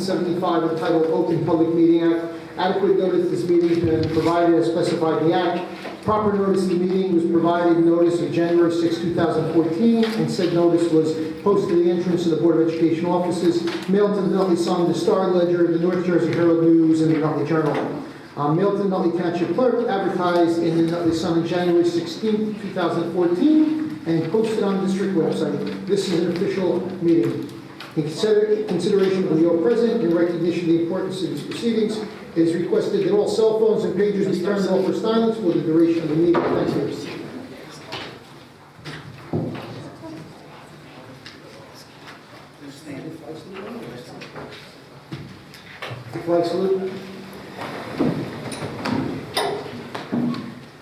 1975 entitled Open Public Meeting Act. Adequate notice of this meeting has been provided as specified in the Act. Proper notice of the meeting was provided notice of January 6, 2014, and said notice was posted at the entrance of the Board of Education offices, mailed to the Nutley Sun, the Star Ledger, the North Jersey Herald News, and the Nutley Journal. Mailed to the Nutley Township Clerk, advertised in the Nutley Sun on January 16, 2014, and posted on the district website. This is an official meeting. In consideration of the all present, in recognition of the importance of these proceedings, it is requested that all cell phones and pagers be turned off for silence for the duration of the meeting. Thank you. Flag salute.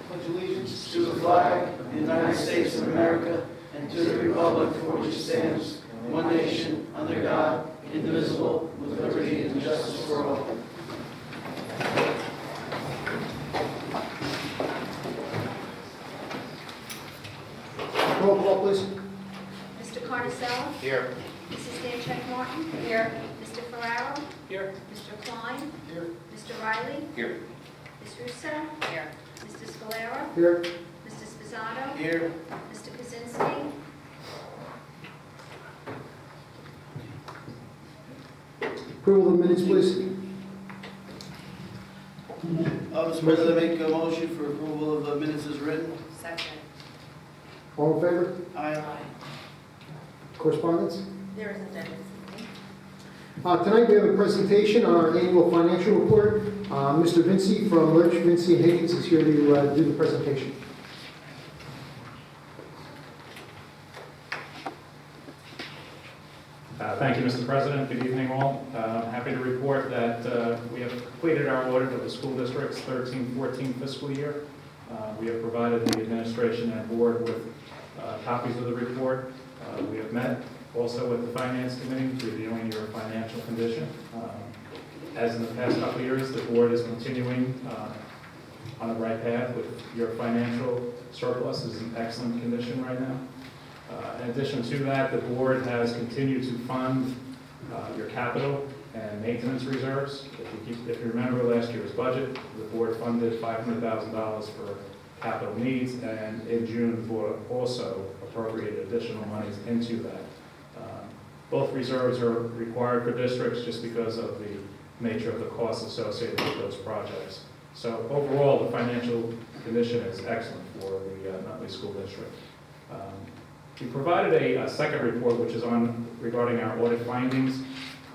Pledge allegiance to the flag of the United States of America and to the republic for which it stands, one nation, under God, indivisible, with liberty and justice for all. Roll call, please. Mr. Carnicella? Here. Mrs. Dancheck Martin? Here. Mr. Ferraro? Here. Mr. Klein? Here. Mr. Riley? Here. Ms. Russo? Here. Mr. Scalera? Here. Mr. Spizzato? Here. Mr. Kaczynski? Approval of minutes, please. Mr. President, I make a motion for approval of the minutes as written. Second. All in favor? Aye. Correspondence? There isn't any. Tonight we have a presentation on our annual financial report. Mr. Vinci from Lurch, Vinci and Higgins is here to do the presentation. Thank you, Mr. President. Good evening, all. Happy to report that we have completed our audit of the school district's 13-14 fiscal year. We have provided the administration and board with copies of the report. We have met also with the Finance Committee reviewing your financial condition. As in the past couple of years, the board is continuing on the right path with your financial surplus is in excellent condition right now. In addition to that, the board has continued to fund your capital and maintenance reserves. If you remember last year's budget, the board funded $500,000 for capital needs, and in June, the board also appropriated additional monies into that. Both reserves are required for districts just because of the nature of the costs associated with those projects. So overall, the financial condition is excellent for the Nutley School District. We provided a second report, which is regarding our audit findings,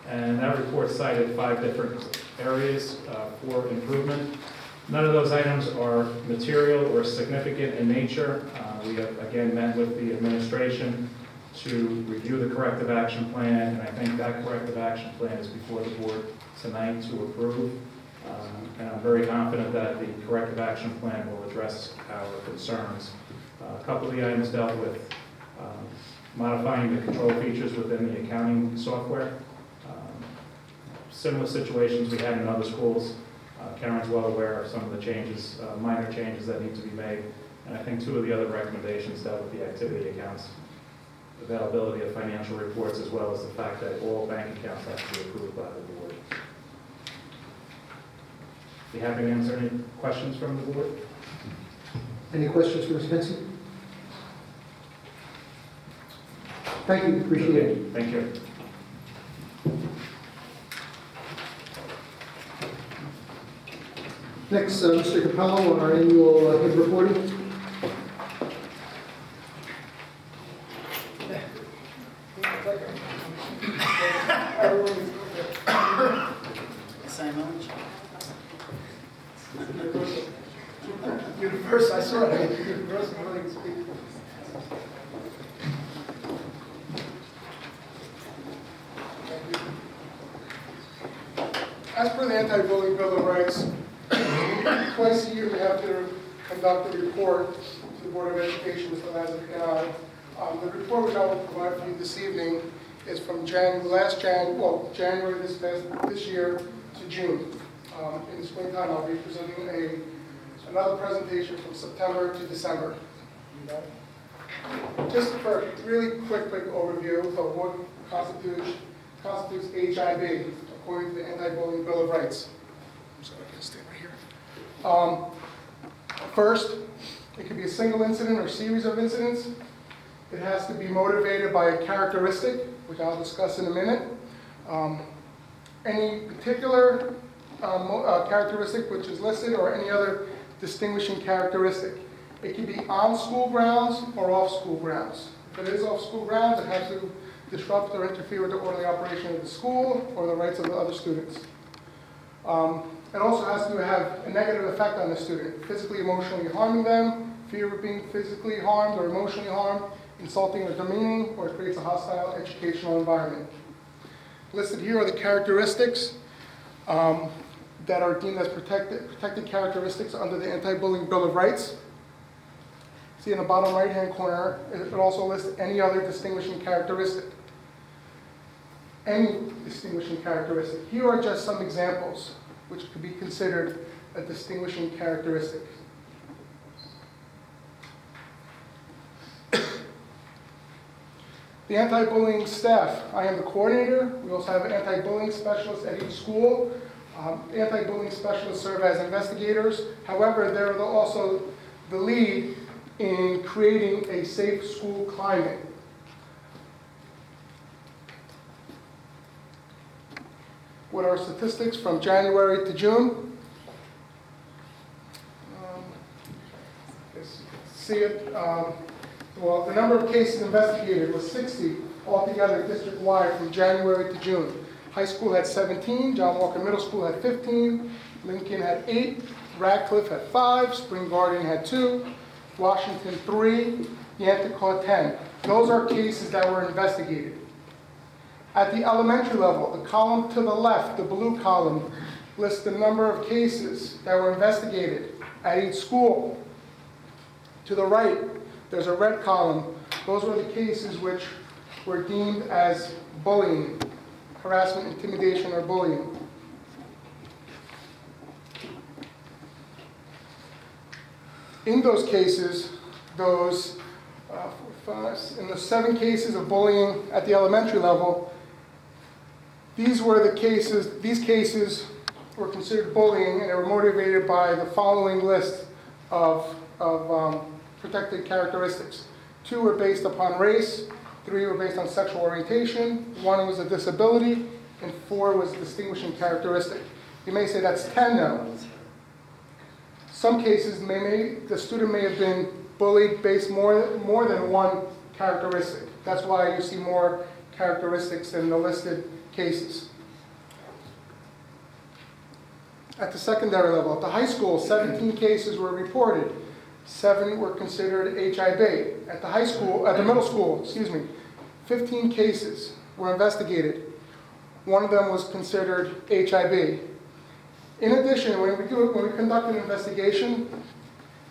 and that report cited 5 different areas for improvement. None of those items are material or significant in nature. We have again met with the administration to review the corrective action plan, and I think that corrective action plan is before the board tonight to approve. And I'm very confident that the corrective action plan will address our concerns. A couple of the items dealt with modifying the control features within the accounting software. Similar situations we had in other schools. Karen's well aware of some of the changes, minor changes that need to be made. And I think 2 of the other recommendations dealt with the activity accounts, availability of financial reports, as well as the fact that all bank accounts have to be approved by the board. Be happy to answer any questions from the board. Any questions for Mr. Vinci? Thank you, appreciate it. Thank you. Next, Mr. Capello on our annual HIB reporting. Simon? You're the first, I saw it. You're the first one to speak. As per the Anti-Bullying Bill of Rights, twice a year we have to conduct a report to the Board of Education, Mr. Lazar. The report which I will provide for you this evening is from January this year to June. In the springtime, I'll be presenting another presentation from September to December. Just for a really quick overview of what constitutes constitutes HIB, according to the Anti-Bullying Bill of Rights. I'm sorry, I can't stay right here. First, it could be a single incident or series of incidents. It has to be motivated by a characteristic, which I'll discuss in a minute. Any particular characteristic which is listed or any other distinguishing characteristic. It can be on school grounds or off school grounds. If it is off school grounds, it has to disrupt or interfere with the orderly operation of the school or the rights of the other students. It also has to have a negative effect on the student, physically, emotionally harming them, fear of being physically harmed or emotionally harmed, insulting or demeaning, or it creates a hostile educational environment. Listed here are the characteristics that are deemed as protected characteristics under the Anti-Bullying Bill of Rights. See in the bottom right-hand corner, it also lists any other distinguishing characteristic. Any distinguishing characteristic. Here are just some examples which could be considered a distinguishing characteristic. The anti-bullying staff. I am the coordinator. We also have anti-bullying specialists at each school. Anti-bullying specialists serve as investigators. However, they're also the lead in creating a safe school climate. What are statistics from January to June? See it. Well, the number of cases investigated was 60 altogether district-wide from January to June. High school had 17, John Walker Middle School had 15, Lincoln had 8, Radcliffe had 5, Spring Garden had 2, Washington 3, Yanticott 10. Those are cases that were investigated. At the elementary level, the column to the left, the blue column, lists the number of cases that were investigated at each school. To the right, there's a red column. Those were the cases which were deemed as bullying, harassment, intimidation, or bullying. In those cases, in the 7 cases of bullying at the elementary level, these cases were considered bullying, and they were motivated by the following list of protected characteristics. 2 were based upon race, 3 were based on sexual orientation, 1 was a disability, and 4 was a distinguishing characteristic. You may say that's 10 now. Some cases, the student may have been bullied based more than 1 characteristic. That's why you see more characteristics in the listed cases. At the secondary level, at the high school, 17 cases were reported. 7 were considered HIB. At the middle school, 15 cases were investigated. 1 of them was considered HIB. In addition, when we conduct an investigation,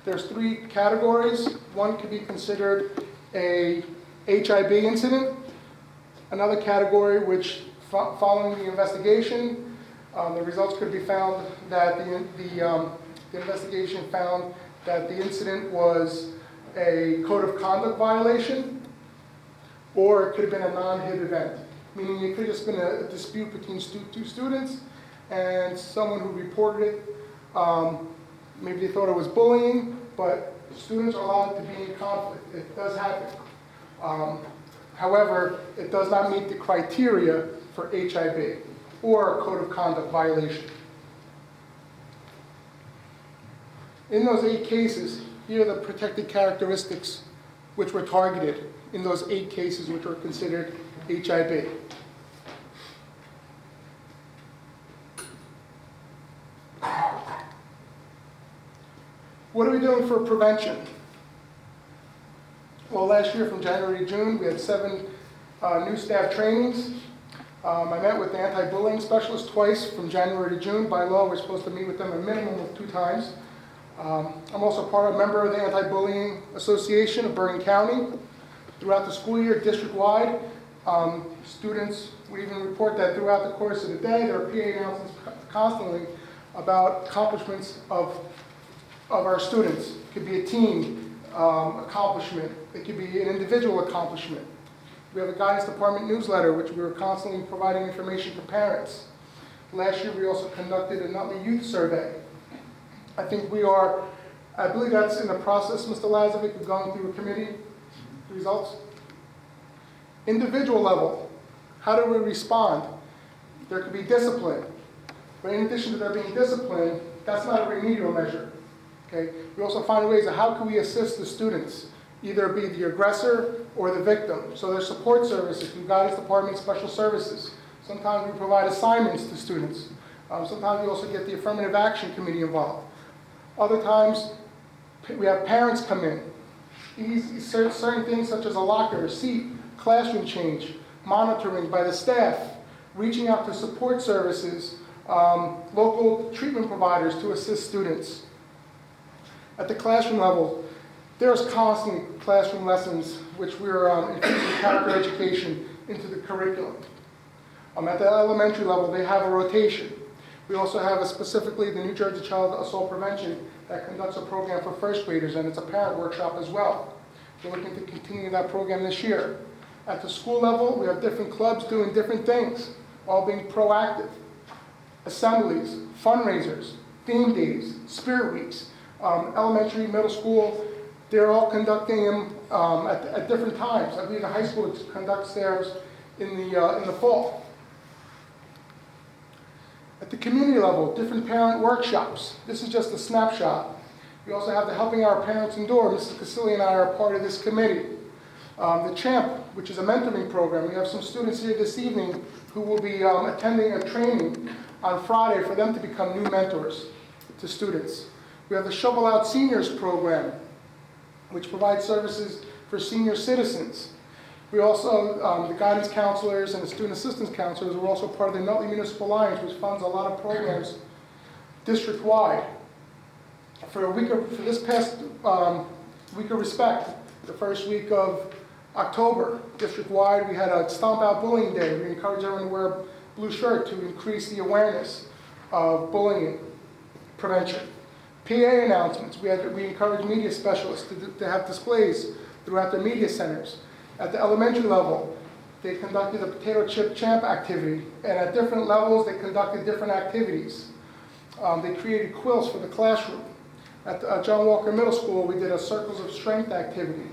there's 3 categories. 1 could be considered a HIB incident. Another category which, following the investigation, the results could be found that the investigation found that the incident was a code of conduct violation, or it could have been a non-HIB event, meaning it could have just been a dispute between 2 students, and someone who reported it, maybe they thought it was bullying, but students are allowed to be in conflict. It does happen. However, it does not meet the criteria for HIB or a code of conduct violation. In those 8 cases, here are the protected characteristics which were targeted in those 8 cases which were considered HIB. What are we doing for prevention? Well, last year from January to June, we had 7 new staff trainings. I met with the anti-bullying specialist twice from January to June. By law, we're supposed to meet with them a minimum of 2 times. I'm also a member of the Anti-Bullying Association of Bergen County. Throughout the school year, district-wide, students would even report that throughout the course of the day, there are PA announcements constantly about accomplishments of our students. It could be a team accomplishment. It could be an individual accomplishment. We have a guidance department newsletter, which we were constantly providing information to parents. Last year, we also conducted a Nutley youth survey. I believe that's in the process, Mr. Lazovic, of going through a committee, the results. Individual level, how do we respond? There could be discipline, but in addition to there being discipline, that's not a remedial measure, okay? We also find ways of how can we assist the students, either be the aggressor or the victim. So there's support services through guidance department, special services. Sometimes we provide assignments to students. Sometimes we also get the affirmative action committee involved. Other times, we have parents come in. Certain things such as a locker, a seat, classroom change, monitoring by the staff, reaching out to support services, local treatment providers to assist students. At the classroom level, there's constantly classroom lessons which we're infusing character education into the curriculum. At the elementary level, they have a rotation. We also have specifically the New Jersey Child Assault Prevention that conducts a program for first graders, and it's a parent workshop as well. We're looking to continue that program this year. At the school level, we have different clubs doing different things, all being proactive. Assemblies, fundraisers, theme days, spirit weeks, elementary, middle school, they're all conducting them at different times. I believe the high school conducts theirs in the fall. At the community level, different parent workshops. This is just a snapshot. We also have the Helping Our Parents Endure. Mrs. Casilli and I are a part of this committee. The CHAMP, which is a mentoring program. We have some students here this evening who will be attending a training on Friday for them to become new mentors to students. We have the Shovel Out Seniors program, which provides services for senior citizens. We also, the guidance counselors and the student assistance counselors are also part of the Nutley Municipal Alliance, which funds a lot of programs district-wide. For this past week of respect, the first week of October, district-wide, we had a Stomp Out Bullying Day. We encourage everyone to wear a blue shirt to increase the awareness of bullying prevention. PA announcements. We encourage media specialists to have displays throughout their media centers. At the elementary level, they conducted a potato chip champ activity, and at different levels, they conducted different activities. They created quilts for the classroom. At John Walker Middle School, we did a Circles of Strength activity.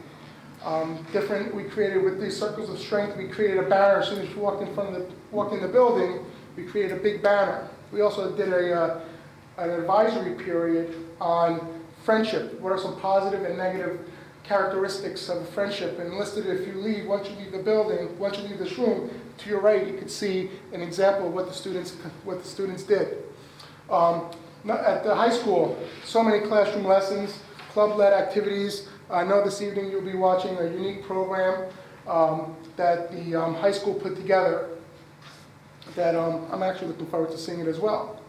We created, with these Circles of Strength, we created a banner. As soon as you walk in the building, we created a big banner. We also did an advisory period on friendship. What are some positive and negative characteristics of friendship, and listed if you leave, once you leave the building, once you leave this room, to your right you could see an example of what the students did. At the high school, so many classroom lessons, club-led activities. I know this evening you'll be watching a unique program that the high school put together that I'm actually looking forward to seeing it as well.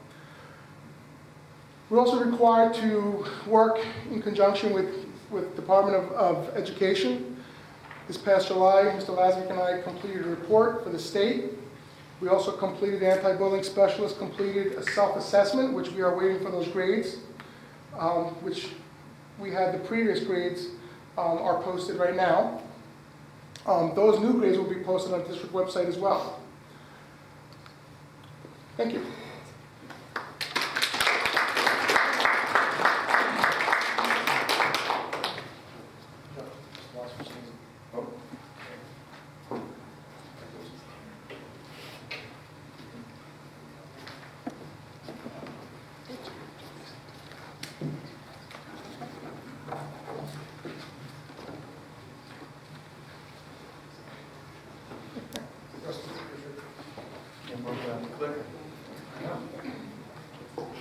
We're also required to work in conjunction with Department of Education. This past July, Mr. Lazovic and I completed a report for the state. We also completed, the anti-bullying specialist completed a self-assessment, which we are waiting for those grades, which we had the previous grades are posted right now. Those new grades will be posted on the district website as well. Thank you.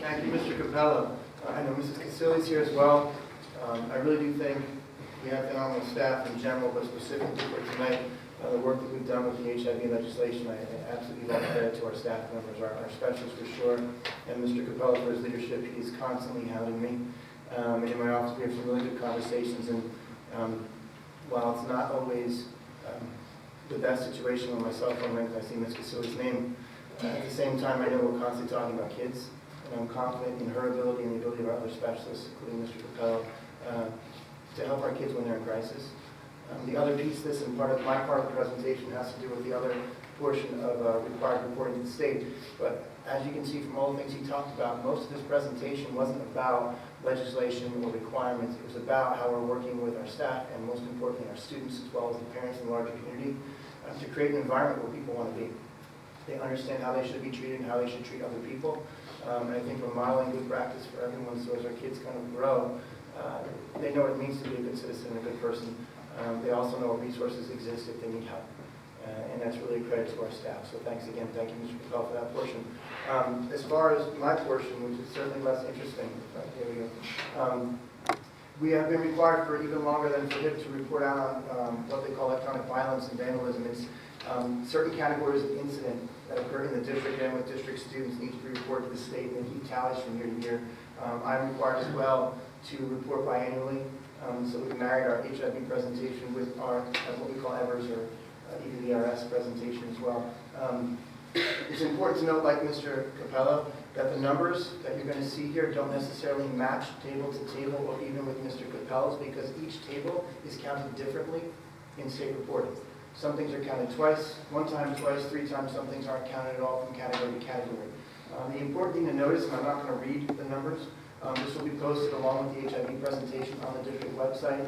Thank you, Mr. Capello. I know Mrs. Casilli's here as well. I really do think we have phenomenal staff in general, but specifically for tonight, the work that we've done with the HIV legislation, I absolutely love credit to our staff members, our specialists for sure, and Mr. Capello for his leadership. He's constantly hounding me. In my office, we have some really good conversations, and while it's not always the best situation when my cell phone rings, I see Ms. Casilli's name. At the same time, I know we're constantly talking about kids, and I'm confident in her ability and the ability of our other specialists, including Mr. Capello, to help our kids when they're in crisis. The other piece of this, and my part of the presentation, has to do with the other portion of required reporting to the state. But as you can see from all the things he talked about, most of this presentation wasn't about legislation or requirements. It was about how we're working with our staff and, most importantly, our students, as well as the parents and the larger community, to create an environment where people want to be. They understand how they should be treated and how they should treat other people. And I think we're modeling good practice for everyone, so as our kids kind of grow, they know what it means to be a good citizen and a good person. They also know what resources exist if they need help. And that's really a credit to our staff. So thanks again. Thank you, Mr. Capel, for that portion. As far as my portion, which is certainly less interesting, here we go. We have been required for even longer than prohibited to report out on what they call electronic violence and vandalism. It's certain categories of incident that occur in the district and with district students need to be reported to the state, and they keep tallies from year to year. I'm required as well to report biannually. So we married our HIV presentation with our what we call EVERS or EVRS presentation as well. It's important to note, like Mr. Capello, that the numbers that you're going to see here don't necessarily match table to table or even with Mr. Capello's, because each table is counted differently in state reporting. Some things are counted twice, one time, twice, three times. Some things aren't counted at all from category to category. The important thing to notice, and I'm not going to read the numbers, this will be posted along with the HIV presentation on the district website,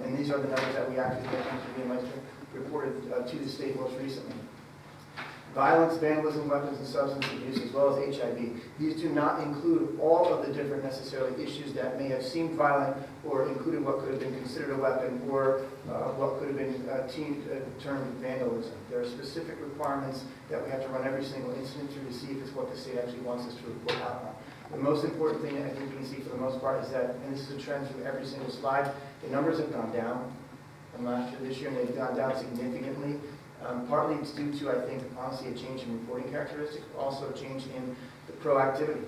and these are the numbers that we actually reported to the state most recently. Violence, vandalism, weapons and substance abuse, as well as HIV. These do not include all of the different necessarily issues that may have seemed violent or included what could have been considered a weapon or what could have been termed vandalism. There are specific requirements that we have to run every single incident through to see if it's what the state actually wants us to report out on. The most important thing I think you can see for the most part is that, and this is a trend through every single slide, the numbers have gone down from last year to this year, and they've gone down significantly. Partly it's due to, I think, honestly, a change in reporting characteristics, but also a change in the proactivity.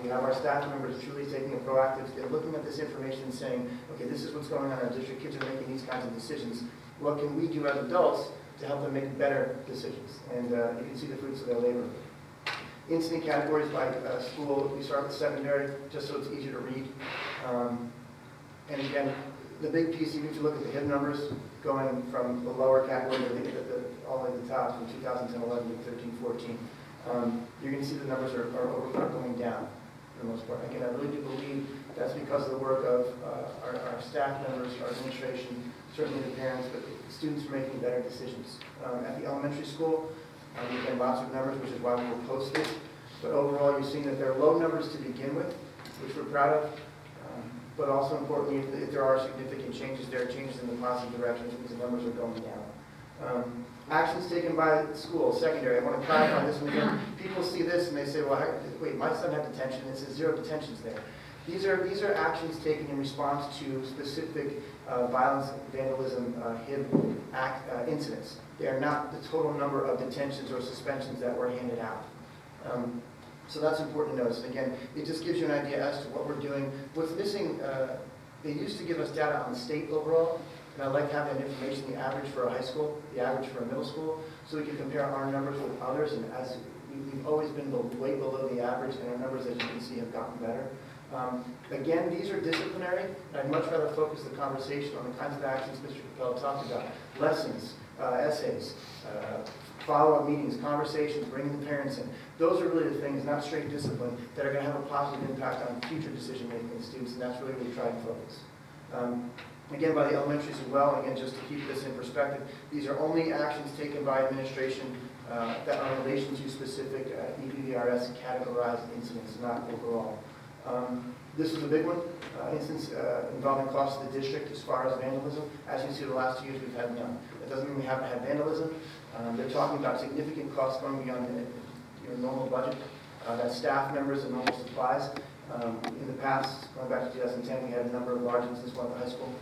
You have our staff members truly taking a proactive, they're looking at this information and saying, okay, this is what's going on in our district, kids are making these kinds of decisions. What can we do as adults to help them make better decisions? And you can see the fruits of their labor. Incident categories by school, we start with secondary, just so it's easier to read. And again, the big piece, even if you look at the HIB numbers, going from the lower category all the way to the top, from 2010, 11 to 13, 14, you're going to see the numbers are going down for the most part. Again, I really do believe that's because of the work of our staff members, our administration, certainly the parents, but the students are making better decisions. At the elementary school, again, lots of numbers, which is why we will post it. But overall, you're seeing that there are low numbers to begin with, which we're proud of. But also importantly, if there are significant changes, there are changes in the positive direction, which means the numbers are going down. Actions taken by the school, secondary. I want to clarify this one again. People see this and they say, well, wait, my son had detention. It says 0 detentions there. These are actions taken in response to specific violence, vandalism, HIB incidents. They are not the total number of detentions or suspensions that were handed out. So that's important to notice. And again, it just gives you an idea as to what we're doing. What's missing, they used to give us data on the state overall, and I like having that information, the average for a high school, the average for a middle school, so we can compare our numbers with others, and as we've always been way below the average, and our numbers, as you can see, have gotten better. Again, these are disciplinary, and I'd much rather focus the conversation on the kinds of actions Mr. Capel talked about. Lessons, essays, follow-up meetings, conversations, bringing the parents in. Those are really the things, not straight discipline, that are going to have a positive impact on future decision-making in students, and that's really what we try to focus. Again, by the elementaries as well, and again, just to keep this in perspective, these are only actions taken by administration that are in relation to specific EPVRS categorized incidents, not overall. This is a big one, instance involving costs to the district as far as vandalism. As you see, the last 2 years we've had none. That doesn't mean we haven't had vandalism. They're talking about significant costs going beyond your normal budget. That's staff members and normal supplies. In the past, going back to 2010, we had a number of large incidents, one at the high school,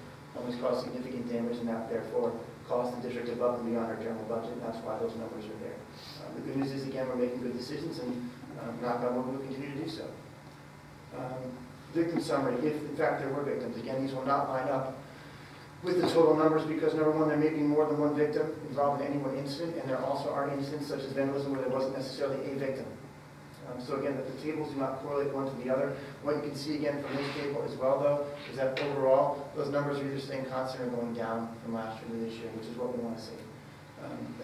which caused significant damage, and that therefore cost the district above and beyond our general budget, and that's why those numbers are there. The good news is, again, we're making good decisions, and knock on wood, we'll continue to do so. Victim summary, if in fact there were victims. Again, these will not line up with the total numbers because, number one, there may be more than one victim involved in any one incident, and there also are incidents such as vandalism where there wasn't necessarily a victim. So again, the tables do not correlate one to the other. What you can see again from this table as well, though, is that overall, those numbers are either staying constant or going down from last year to this year, which is what we want to see.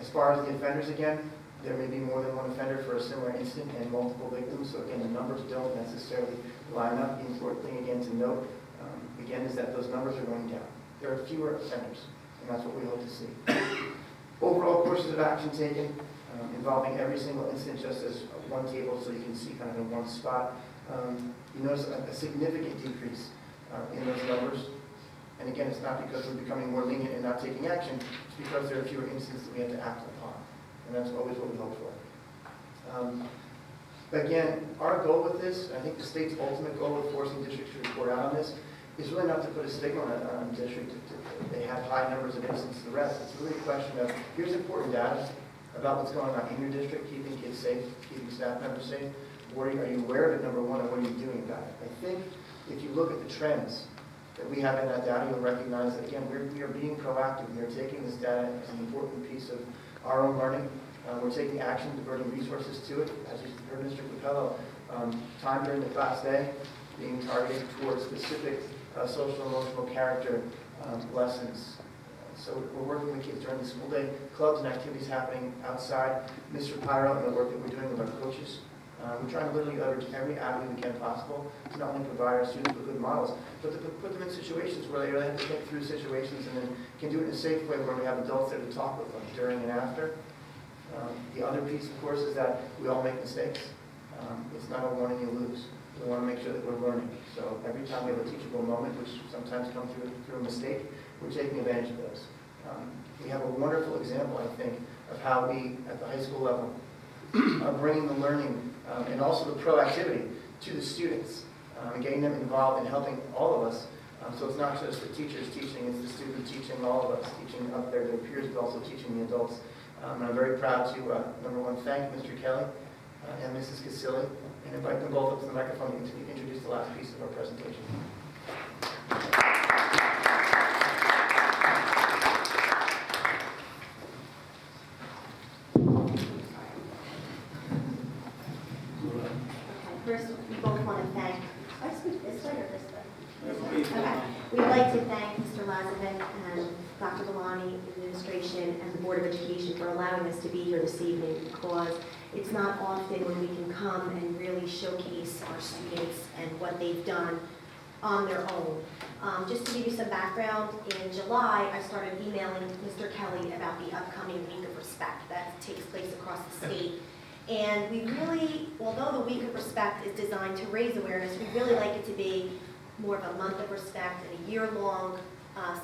As far as the offenders again, there may be more than one offender for a similar incident and multiple victims. So again, the numbers don't necessarily line up. The important thing again to note, again, is that those numbers are going down. There are fewer offenders, and that's what we hope to see. Overall courses of action taken involving every single incident just as one table, so you can see kind of in one spot. You notice a significant decrease in those numbers. And again, it's not because we're becoming more lenient and not taking action, it's because there are fewer incidents that we have to act upon. And that's always what we hope for. Again, our goal with this, I think the state's ultimate goal of forcing districts to report out on this, is really not to put a stigma on a district. They have high numbers of incidents to the rest. It's really a question of, here's important data about what's going on in your district, keeping kids safe, keeping staff members safe. Are you aware of it, number one, and what are you doing about it? I think if you look at the trends that we have in that data, you'll recognize that, again, we are being proactive. We are taking this data as an important piece of our own learning. We're taking action, diverting resources to it. As you heard Mr. Capello, time during the class day being targeted towards specific social emotional character lessons. So we're working with kids during the school day, clubs and activities happening outside. Mr. Pyro and the work that we're doing with our coaches. We're trying to literally leverage every avenue we can possible to not only provide our students with good models, but to put them in situations where they really have to think through situations and then can do it in a safe way where we have adults there to talk with them during and after. The other piece, of course, is that we all make mistakes. It's not a win and you lose. We want to make sure that we're learning. So every time we have a teachable moment, which sometimes comes through a mistake, we're taking advantage of those. We have a wonderful example, I think, of how we, at the high school level, are bringing the learning and also the proactivity to the students and getting them involved and helping all of us. So it's not just the teachers teaching, it's the students teaching all of us, teaching up their peers, but also teaching the adults. And I'm very proud to, number one, thank Mr. Kelly and Mrs. Casilli, and invite them both up to the microphone to introduce the last piece of our presentation. First, we both want to thank, I speak this way or this way? Okay. We'd like to thank Mr. Lazovic and Dr. Galani, administration, and the Board of Education for allowing us to be here this evening, because it's not often when we can come and really showcase our students and what they've done on their own. Just to give you some background, in July, I started emailing Mr. Kelly about the upcoming Week of Respect that takes place across the state. And we really, although the Week of Respect is designed to raise awareness, we really like it to be more of a month of respect and a year-long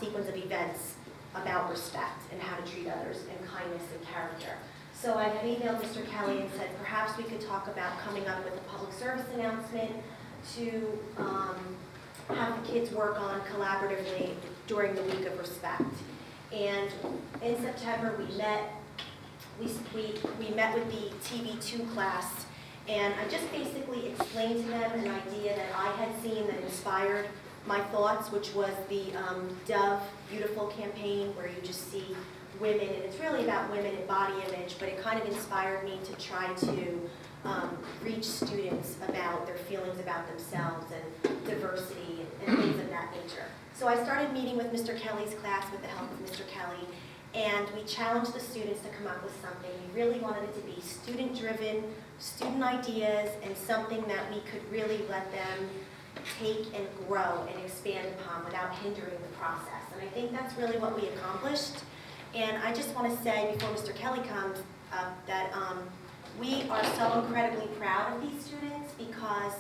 sequence of events about respect and how to treat others and kindness and character. So I had emailed Mr. Kelly and said perhaps we could talk about coming up with a public service announcement to have the kids work on collaboratively during the Week of Respect. And in September we met with the TV2 class, and I just basically explained to them an idea that I had seen that inspired my thoughts, which was the Dove Beautiful campaign, where you just see women, and it's really about women and body image, but it kind of inspired me to try to reach students about their feelings about themselves and diversity and things of that nature. So I started meeting with Mr. Kelly's class with the help of Mr. Kelly, and we challenged the students to come up with something. We really wanted it to be student-driven, student ideas, and something that we could really let them take and grow and expand upon without hindering the process. And I think that's really what we accomplished. And I just want to say, before Mr. Kelly comes up, that we are so incredibly proud of these students, because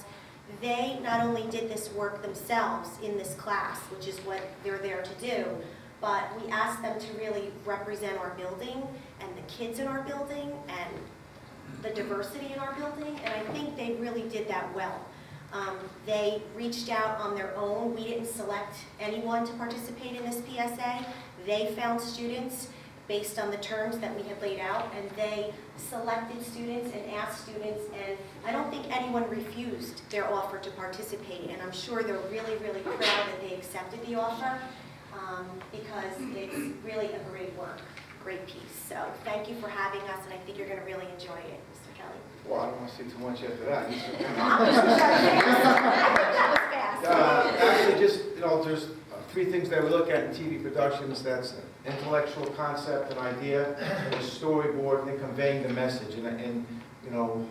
they not only did this work themselves in this class, which is what they're there to do, but we asked them to really represent our building and the kids in our building and the diversity in our building, and I think they really did that well. They reached out on their own. We didn't select anyone to participate in this PSA. They found students based on the terms that we had laid out, and they selected students and asked students, and I don't think anyone refused their offer to participate, and I'm sure they're really, really proud that they accepted the offer, because it's really a great work, great piece. So thank you for having us, and I think you're going to really enjoy it, Mr. Kelly? Well, I don't want to say too much after that. That was fast. Actually, just, there's three things that we look at in TV productions. That's intellectual concept and idea, and a storyboard, and then conveying the message. And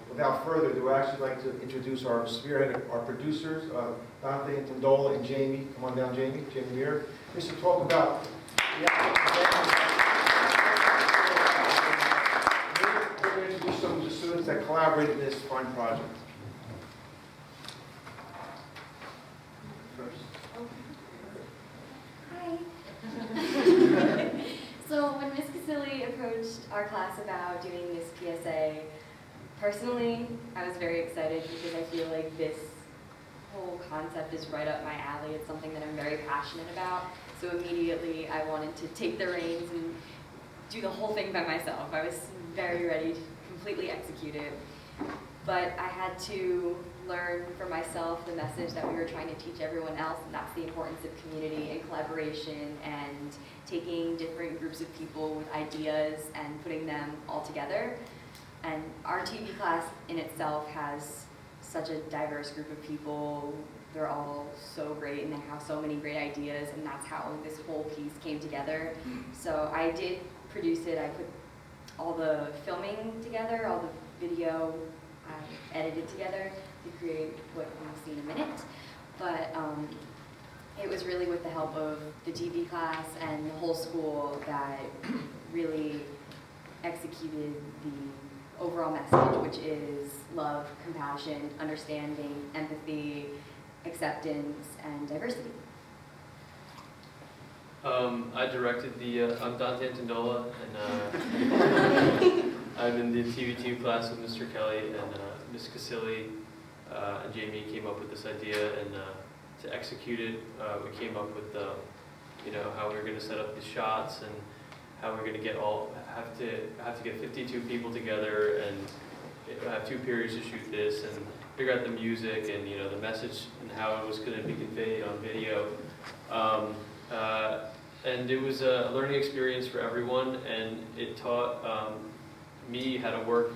without further ado, I actually like to introduce our spearhead, our producers, Dante and Tandola and Jamie. Come on down, Jamie. Jamie here. Just to talk about the we're going to introduce some of the students that collaborated in this fine project. First. Hi. So when Ms. Casilli approached our class about doing this PSA, personally, I was very excited because I feel like this whole concept is right up my alley. It's something that I'm very passionate about. So immediately I wanted to take the reins and do the whole thing by myself. I was very ready to completely execute it. But I had to learn for myself the message that we were trying to teach everyone else, and that's the importance of community and collaboration and taking different groups of people with ideas and putting them all together. And our TV class in itself has such a diverse group of people. They're all so great and they have so many great ideas, and that's how this whole piece came together. So I did produce it. I put all the filming together, all the video I edited together to create what you'll see in a minute. But it was really with the help of the TV class and the whole school that really executed the overall message, which is love, compassion, understanding, empathy, acceptance, and diversity. I directed I'm Dante Tandola, and I'm in the TV2 class with Mr. Kelly, and Ms. Casilli and Jamie came up with this idea, and to execute it, we came up with how we were going to set up the shots and how we're going to have to get 52 people together and have 2 periods to shoot this and figure out the music and the message and how it was going to be conveyed on video. And it was a learning experience for everyone, and it taught me how to work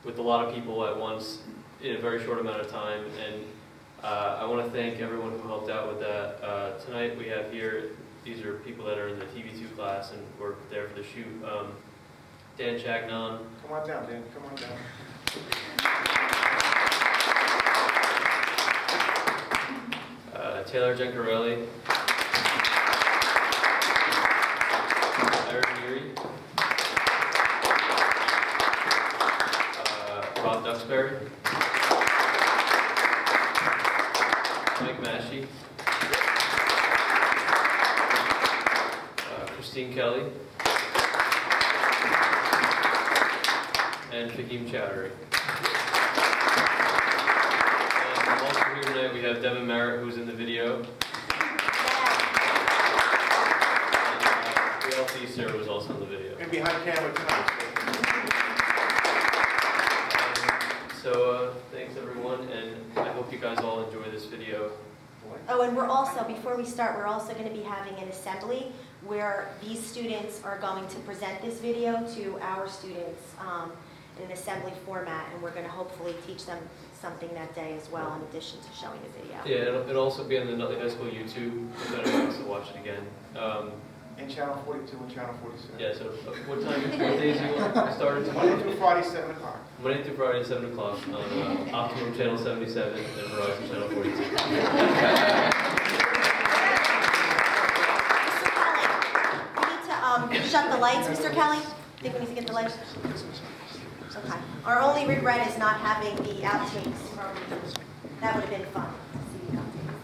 with a lot of people at once in a very short amount of time. And I want to thank everyone who helped out with that. Tonight we have here, these are people that are in the TV2 class and were there for the shoot. Dan Chagnon. Come on down, Dan. Come on down. Taylor Gencarelli. Eric Neary. Rob Duxbury. Mike Massey. Christine Kelly. And Fakeem Chowdhury. And also here tonight we have Devin Merritt, who's in the video. And LT Sarah was also in the video. And behind camera tonight. So thanks everyone, and I hope you guys all enjoy this video. Oh, and we're also, before we start, we're also going to be having an assembly where these students are going to present this video to our students in an assembly format, and we're going to hopefully teach them something that day as well, in addition to showing the video. Yeah, it'll also be on the Nutley High School YouTube, if anyone wants to watch it again. And Channel 42 and Channel 47. Yeah, so what days do you want to start it Monday tomorrow? through Friday, 7 o'clock. Monday through Friday, 7 o'clock on Optimum Channel 77 and Verizon Channel 42. Mr. Kelly, we need to shut the lights, Mr. Kelly? Think we need to get the lights? Okay. Our only regret is not having the outtakes from, that would have been fun. To see the outtakes.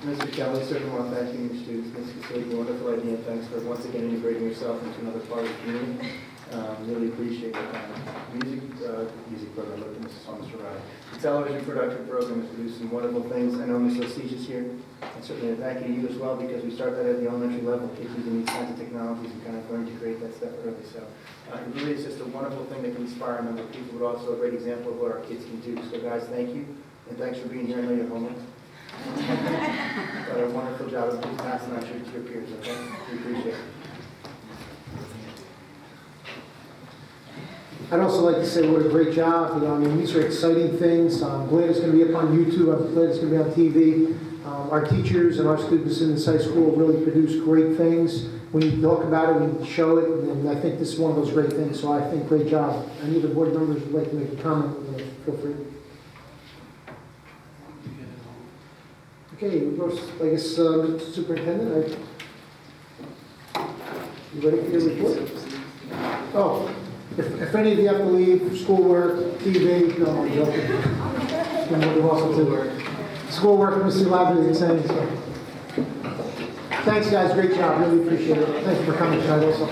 Mr. Kelly, certainly want to thank you and your students. Ms. Casilli, wonderful idea, and thanks for once again integrating yourself into another part of the community. Really appreciate the music program. Look at Mrs. Thomas Ferrari. The television production program has produced some wonderful things. I know Ms. Osage is here, and certainly a thank you to you as well, because we start that at the elementary level, kids using these kinds of technologies and kind of learning to create that stuff early. So it really is just a wonderful thing that can inspire a number of people, but also a great example of what our kids can do. So guys, thank you, and thanks for being here. I know you're homeless. Got a wonderful job of passing that to your peers, okay? We appreciate it. I'd also like to say what a great job. I mean, these are exciting things. I'm glad it's going to be up on YouTube. I'm glad it's going to be on TV. Our teachers and our students in this high school really produce great things. When you talk about it, we show it, and I think this is one of those great things. So I think great job. Any of the board members would like to make a comment, feel free. Okay, I guess, Superintendent, you ready for your report? Oh, if any of you have to leave, schoolwork, TV, no, I'm joking. You're welcome to schoolwork, Mr. Lavin is saying so. Thanks, guys, great job, really appreciate it. Thanks for coming tonight also.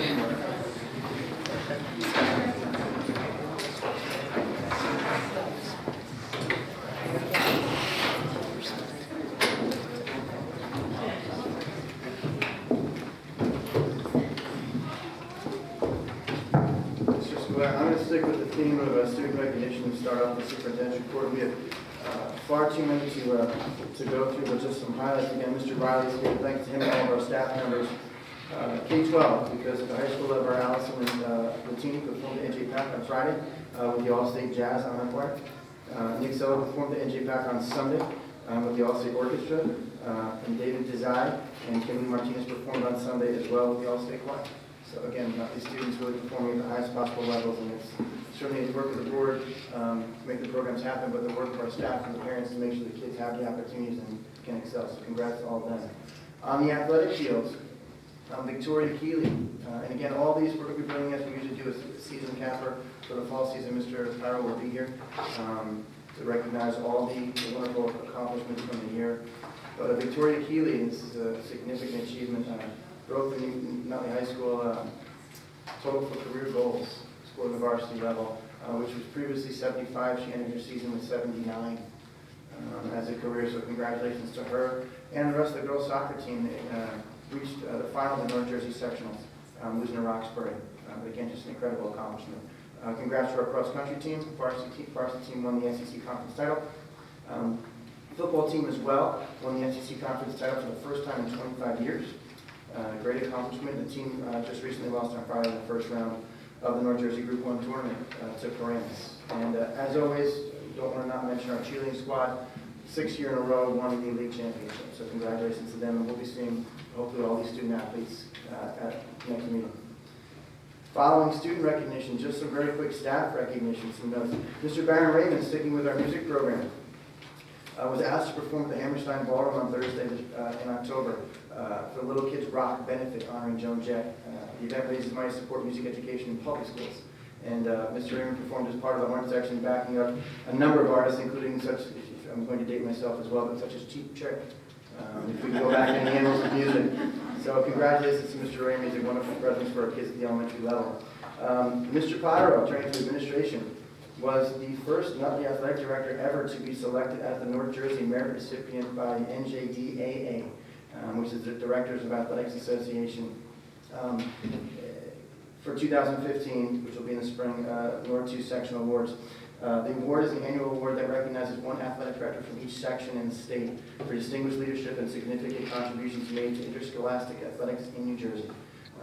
I'm going to stick with the theme of student recognition and start off the superintendent's report. We have far too many to go through, but just some highlights. Again, Mr. Riley's here. Thanks to him and all of our staff members. K-12, because at the high school level, Allison and Latini performed the NJ Pack on Friday with the All-State Jazz on our part. Nick Zeller performed the NJ Pack on Sunday with the All-State Orchestra. And David Desai and Kimberly Martinez performed on Sunday as well with the All-State Choir. So again, these students really performing at the highest possible levels, and it's certainly the work of the board to make the programs happen, but the work of our staff and the parents to make sure the kids have the opportunities and can excel. So congrats to all of them. On the athletic fields, Victoria Keeley, and again, all these we're going to be bringing, as we usually do, a season capper for the fall season. Mr. Pyro will be here to recognize all the wonderful accomplishments from the year. But Victoria Keeley, and this is a significant achievement, broke the Nutley High School total for career goals, scored at the varsity level, which was previously 75. She ended her season with 79 as a career, so congratulations to her. And the rest of the girls soccer team reached the final of the North Jersey sectionals, losing to Roxbury. Again, just an incredible accomplishment. Congrats to our cross-country team. Varsity team won the SEC conference title. Football team as well won the SEC conference title for the first time in 25 years. Great accomplishment. The team just recently lost on Friday in the first round of the North Jersey Group 1 tournament to Paramus. And as always, don't want to not mention our cheerleading squad. 6th year in a row won the league championship. So congratulations to them, and we'll be seeing hopefully all these student athletes at next meeting. Following student recognition, just some very quick staff recognition, some notes. Mr. Baron Raymond, sticking with our music program, was asked to perform at the Hammerstein Ballroom on Thursday in October for Little Kids Rock benefit honoring Joan Jett. The event raises money to support music education in public schools. And Mr. Raymond performed as part of the horn section, backing up a number of artists, including such, I'm going to date myself as well, but such as Cheap Trick. If we can go back in the annals of music. So congratulations to Mr. Raymond. He's a wonderful presence for our kids at the elementary level. Mr. Potter, turning to administration, was the first Nutley athletic director ever to be selected as the North Jersey Merit recipient by NJDAA, which is the Directors of Athletics Association. For 2015, which will be in the spring, North 2 Sectional Awards. The award is an annual award that recognizes one athletic director from each section in the state for distinguished leadership and significant contributions made to interscholastic athletics in New Jersey.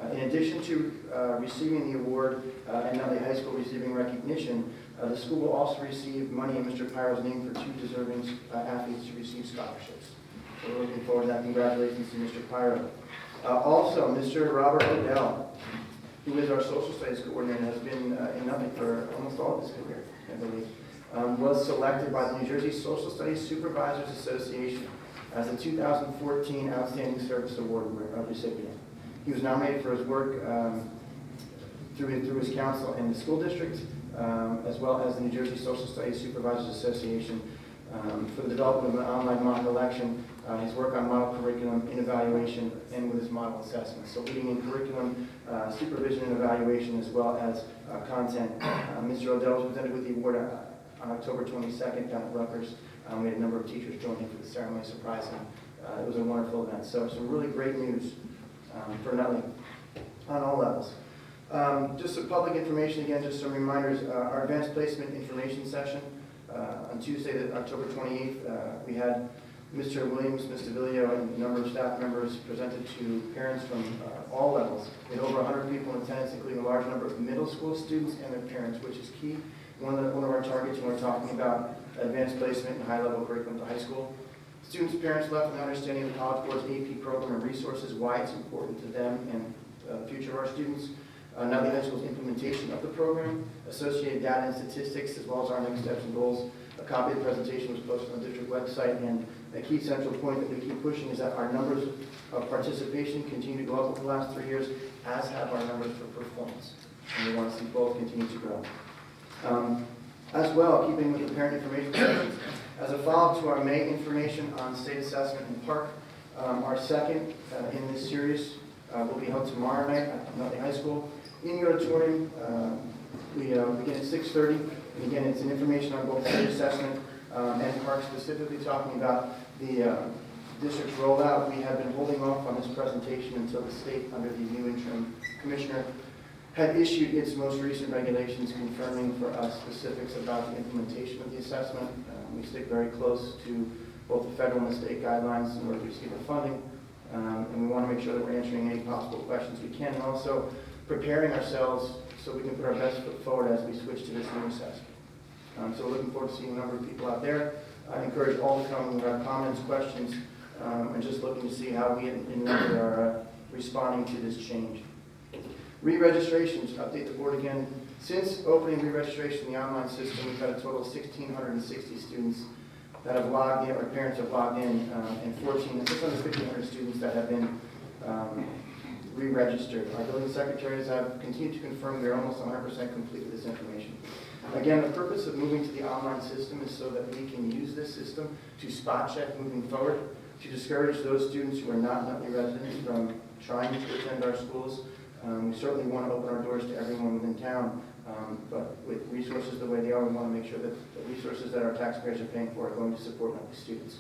In addition to receiving the award and Nutley High School receiving recognition, the school will also receive money in Mr. Pyro's name for 2 deserving athletes to receive scholarships. So we're looking forward to that. Congratulations to Mr. Pyro. Also, Mr. Robert Odell, who is our social studies coordinator, has been in Nutley for almost all of his career, I believe, was selected by the New Jersey Social Studies Supervisors Association as the 2014 Outstanding Service Award recipient. He was nominated for his work through his council in the school district, as well as the New Jersey Social Studies Supervisors Association, for the development of an online model election, his work on model curriculum in evaluation, and with his model assessment. So leading in curriculum, supervision and evaluation, as well as content. Mr. Odell was presented with the award on October 22nd down at Rutgers. We had a number of teachers join him for the ceremony, surprise him. It was a wonderful event. So some really great news for Nutley on all levels. Just some public information, again, just some reminders. Our advanced placement information session on Tuesday, October 28th, we had Mr. Williams, Mr. Villio, and a number of staff members presented to parents from all levels. We had over 100 people in attendance, including a large number of middle school students and their parents, which is key. One of our targets when we're talking about advanced placement and high-level curriculum to high school. Students and parents left with an understanding of the College Board's AP program and resources, why it's important to them and the future of our students. Nutley High School's implementation of the program, associated data and statistics, as well as our next steps and goals. A copy of the presentation was posted on the district website, and a key central point that we keep pushing is that our numbers of participation continue to go up over the last 3 years, as have our numbers for performance. And we want to see both continue to grow. As well, keeping with the parent information sessions, as a follow-up to our May information on state assessment and park, our second in this series will be held tomorrow night at Nutley High School. In the auditorium, we begin at 6:30. And again, it's an information on both state assessment and park, specifically talking about the district's rollout. We have been holding off on this presentation until the state, under the new interim commissioner, had issued its most recent regulations confirming for us specifics about the implementation of the assessment. We stick very close to both the federal and the state guidelines in order to receive the funding, and we want to make sure that we're answering any possible questions we can, and also preparing ourselves so we can put our best foot forward as we switch to this new assessment. So we're looking forward to seeing a number of people out there. I encourage all to come who have comments, questions, and just looking to see how we in Nutley are responding to this change. Re-registrations, update the board again. Since opening re-registration in the online system, we've had a total of 1,660 students that have logged in, or parents have logged in, and just under 1,500 students that have been re-registered. Our building secretaries have continued to confirm they're almost 100% complete with this information. Again, the purpose of moving to the online system is so that we can use this system to spot check moving forward, to discourage those students who are not Nutley residents from trying to attend our schools. We certainly want to open our doors to everyone within town, but with resources the way they are, we want to make sure that the resources that our taxpayers are paying for are going to support Nutley students.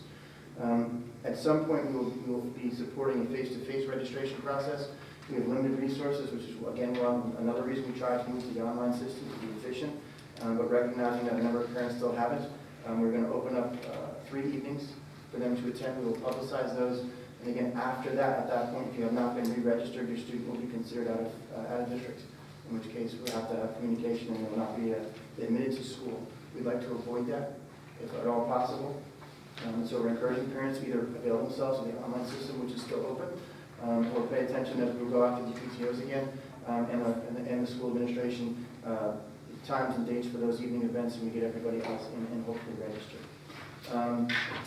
At some point, we will be supporting a face-to-face registration process. We have limited resources, which is, again, another reason we try to move to the online system to be efficient, but recognizing that a number of parents still haven't. We're going to open up 3 evenings for them to attend. We will publicize those. And again, after that, at that point, if you have not been re-registered, your student will be considered out of district, in which case we'll have to have communication and they will not be admitted to school. We'd like to avoid that, if at all possible. So we're encouraging parents to either avail themselves of the online system, which is still open, or pay attention as we go out to the PTOs again, and the school administration times and dates for those evening events, and we get everybody else in and hopefully registered.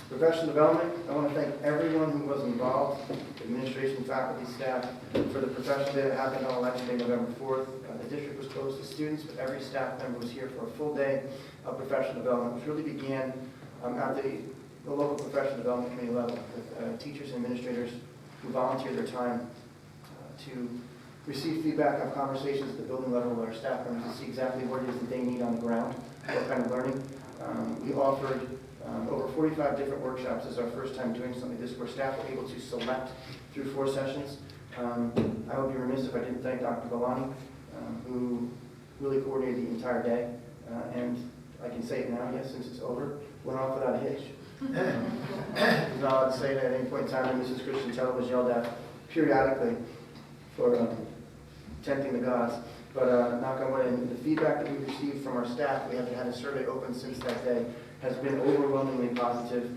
Professional development, I want to thank everyone who was involved, administration, faculty, staff, for the professional day that happened on Election Day, November 4th. The district was closed to students, but every staff member was here for a full day of professional development, which really began at the local professional development committee level, with teachers and administrators who volunteered their time to receive feedback on conversations at the building level with our staff members to see exactly what it is that they need on the ground, what kind of learning. We offered over 45 different workshops. This is our first time doing something like this, where staff were able to select through 4 sessions. I would be remiss if I didn't thank Dr. Galani, who really coordinated the entire day. And I can say it now, yes, since it's over, went off without a hitch. He's not allowed to say that at any point in time, and Mrs. Christian Teller was yelled at periodically for tempting the gods. But knock on wood, and the feedback that we received from our staff, we haven't had a survey open since that day, has been overwhelmingly positive.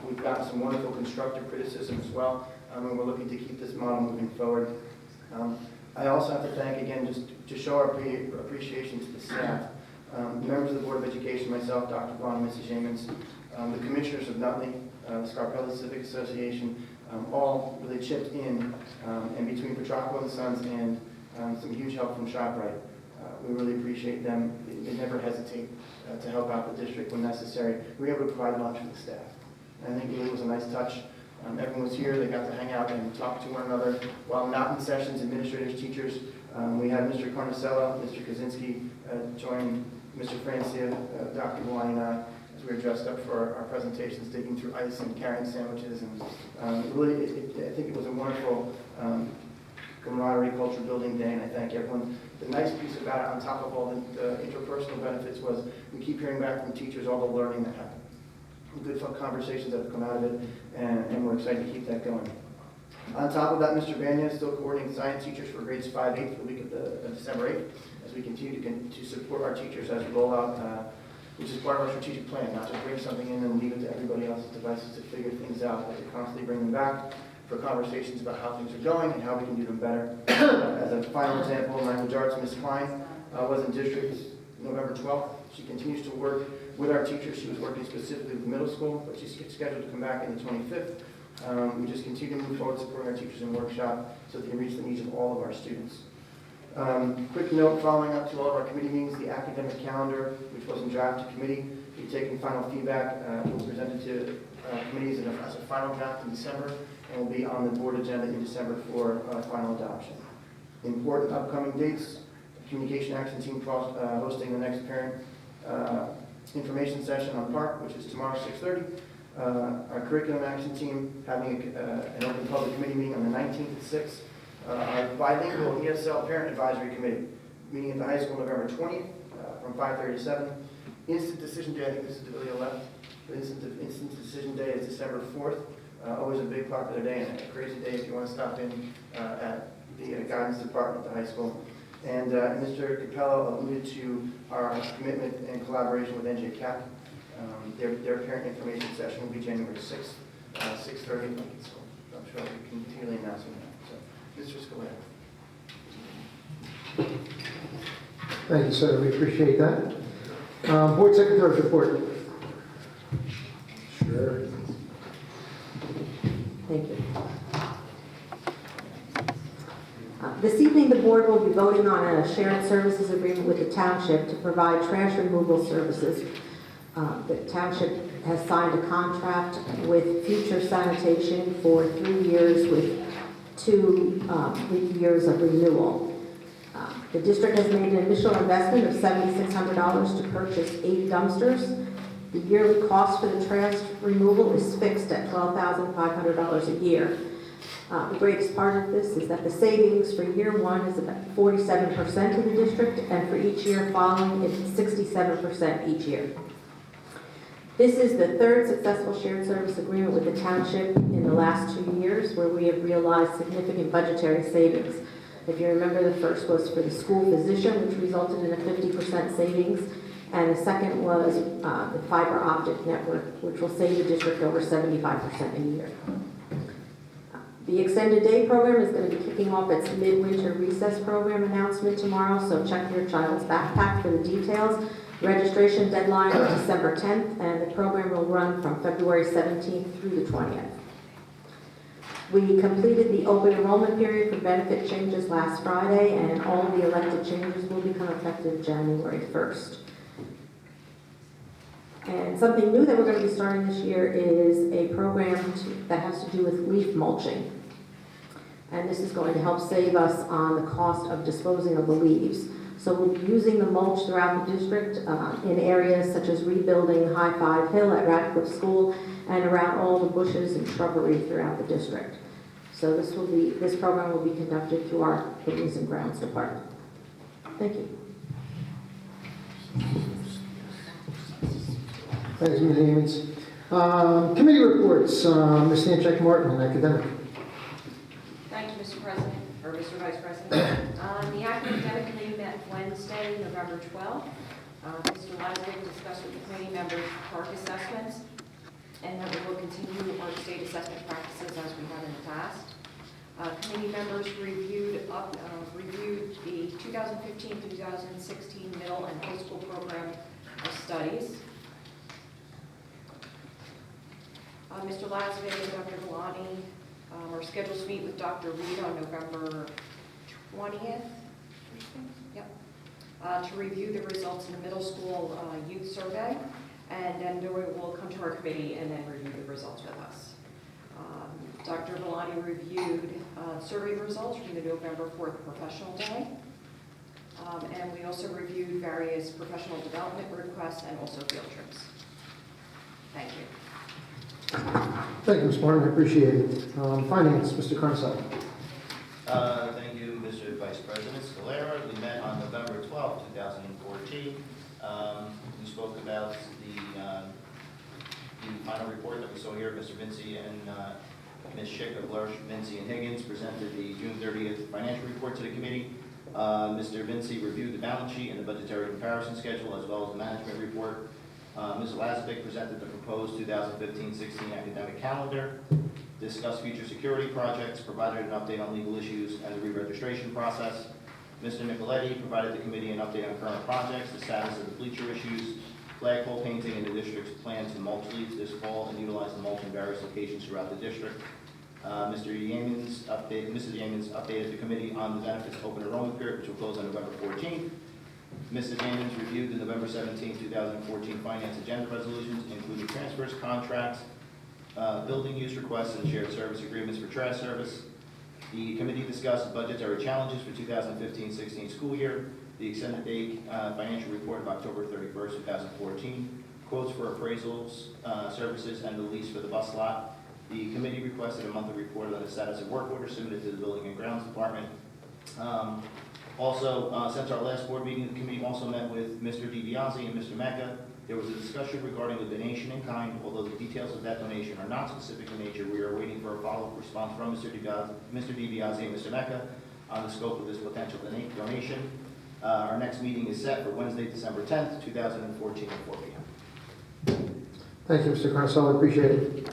We've gotten some wonderful constructive criticism as well, and we're looking to keep this model moving forward. I also have to thank, again, just to show our appreciation to the staff, members of the Board of Education, myself, Dr. Vaughn, Mrs. Yeamans, the commissioners of Nutley, the Scarpelli Civic Association, all really chipped in, and between Petrocco and Sons and some huge help from ShopRite. We really appreciate them. They never hesitate to help out the district when necessary. We were able to provide lunch for the staff. And I think it really was a nice touch. Everyone was here. They got to hang out and talk to one another. While not in sessions, administrators, teachers, we had Mr. Carnicella, Mr. Kaczynski join Mr. Francia, Dr. Hawaii, and I, as we were dressed up for our presentations, digging through ice and carrying sandwiches. And really, I think it was a wonderful camaraderie, culture building day, and I thank everyone. The nice piece about it, on top of all the interpersonal benefits, was we keep hearing back from teachers all the learning that happened. Good fun conversations that have come out of it, and we're excited to keep that going. On top of that, Mr. Vanya is still coordinating science teachers for grades 5-8 for the week of December 8th, as we continue to support our teachers as we roll out, which is part of our strategic plan, not just bring something in and leave it to everybody else's devices to figure things out, but to constantly bring them back for conversations about how things are going and how we can do them better. As a final example, in language arts, Ms. Klein was in district November 12th. She continues to work with our teachers. She was working specifically with middle school, but she's scheduled to come back on the 25th. We just continue to move forward supporting our teachers in workshop so that they reach the needs of all of our students. Quick note, following up to all of our committee meetings, the academic calendar, which was in draft to committee, we've taken final feedback, will be presented to committees as a final draft in December, and will be on the board agenda in December for final adoption. Important upcoming dates: Communication Action Team hosting the next parent information session on Park, which is tomorrow, 6:30. Our Curriculum Action Team having an open public committee meeting on the 19th at 6. Our bilingual ESL Parent Advisory Committee meeting at the high school November 20th from 5:30 to 7. Instant Decision Day, I think this is the left. The instant Decision Day is December 4th. Always a big popular day and a crazy day if you want to stop in at the guidance department at the high school. And Mr. Capello alluded to our commitment and collaboration with NJCAP. Their parent information session will be January 6th, 6:30. So I'm sure we can continually announce that. So, Mr. Scalera. Thank you, sir. We appreciate that. Board Secretary's report. Sure. Thank you. This evening, the board will be voting on a shared services agreement with the township to provide trash removal services. The township has signed a contract with Future Sanitation for 3 years with 2 years of renewal. The district has made an initial investment of $7,600 to purchase 8 dumpsters. The yearly cost for the trash removal is fixed at $12,500 a year. The greatest part of this is that the savings for year 1 is about 47% of the district, and for each year following, it's 67% each year. This is the 3rd successful shared service agreement with the township in the last 2 years, where we have realized significant budgetary savings. If you remember, the first was for the school physician, which resulted in a 50% savings, and the second was the fiber optic network, which will save the district over 75% a year. The extended day program is going to be kicking off its midwinter recess program announcement tomorrow, so check your child's backpack for the details. Registration deadline is December 10th, and the program will run from February 17th through the 20th. We completed the open enrollment period for benefit changes last Friday, and all of the elected changes will become effective January 1st. And something new that we're going to be starting this year is a program that has to do with leaf mulching. And this is going to help save us on the cost of disposing of the leaves. So we'll be using the mulch throughout the district in areas such as rebuilding High Five Hill at Radcliffe School and around all the bushes and shrubbery throughout the district. So this program will be conducted through our Buildings and Grounds Department. Thank you. Thanks, Ms. Yeamans. Committee reports. Ms. Stanchek Martin, academic. Thank you, Mr. President, or Mr. Vice President. Wednesday, November 12th. Mr. Lazovic discussed with the committee members park assessments, and that we will continue our state assessment practices as we have in the past. Committee members reviewed the 2015-2016 middle and high school program of studies. Mr. Lazovic and Dr. Villani are scheduled to meet with Dr. Reed on November 20th, to review the results in the middle school youth survey, and then they will come to our committee and then review the results with us. Dr. Villani reviewed survey results from the November 4th professional day, and we also reviewed various professional development requests and also field trips. Thank you. Thank you, Ms. Martin, I appreciate it. Finance, Mr. Carncelli. Thank you, Mr. Vice President Scalera. We met on November 12, 2014. We spoke about the final report that we saw here. Mr. Vinci and Ms. Schick of Lurch, Vinci and Higgins presented the June 30th financial report to the committee. Mr. Vinci reviewed the balance sheet and the budgetary comparison schedule as well as the management report. Ms. Lazovic presented the proposed 2015-16 academic calendar, discussed future security projects, provided an update on legal issues and the re-registration process. Mr. Nicoletti provided the committee an update on current projects, the status of the bleacher issues, flagpole painting, and the district's plan to mulch leaves this fall and utilize the mulch in various locations throughout the district. Mrs. Yeamans updated the committee on the benefits open enrollment period, which will close on November 14th. Mrs. Yeamans reviewed the November 17, 2014 finance agenda resolutions, including transfers, contracts, building use requests, and shared service agreements for trash service. The committee discussed budgetary challenges for 2015-16 school year, the extended day financial report of October 31st, 2014, quotes for appraisals, services, and the lease for the bus lot. The committee requested a monthly report on the status of work orders submitted to the Building and Grounds Department. Since our last board meeting, the committee also met with Mr. DiBiase and Mr. Mecca. There was a discussion regarding the donation in kind. Although the details of that donation are not specific in nature, we are waiting for a follow-up response from Mr. DiBiase and Mr. Mecca on the scope of this potential donation. Our next meeting is set for Wednesday, December 10th, 2014 at 4 p.m. Thank you, Mr. Carncelli, I appreciate it.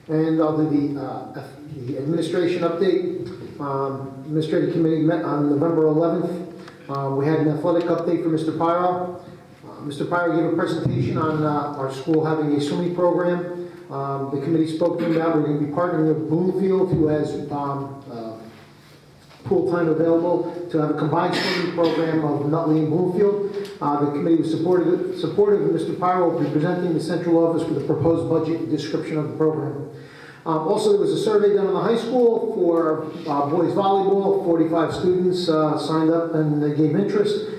And I'll do the administration update. Administrative committee met on November 11th. We had an athletic update for Mr. Pyro. Mr. Pyro gave a presentation on our school having a swimming program. The committee spoke to him about we're going to be partnering with Bloomfield, who has pool time available, to have a combined swimming program of Nutley and Bloomfield. The committee was supportive of Mr. Pyro presenting the central office with a proposed budget and description of the program. Also, there was a survey done in the high school for boys volleyball. 45 students signed up and they gave interest.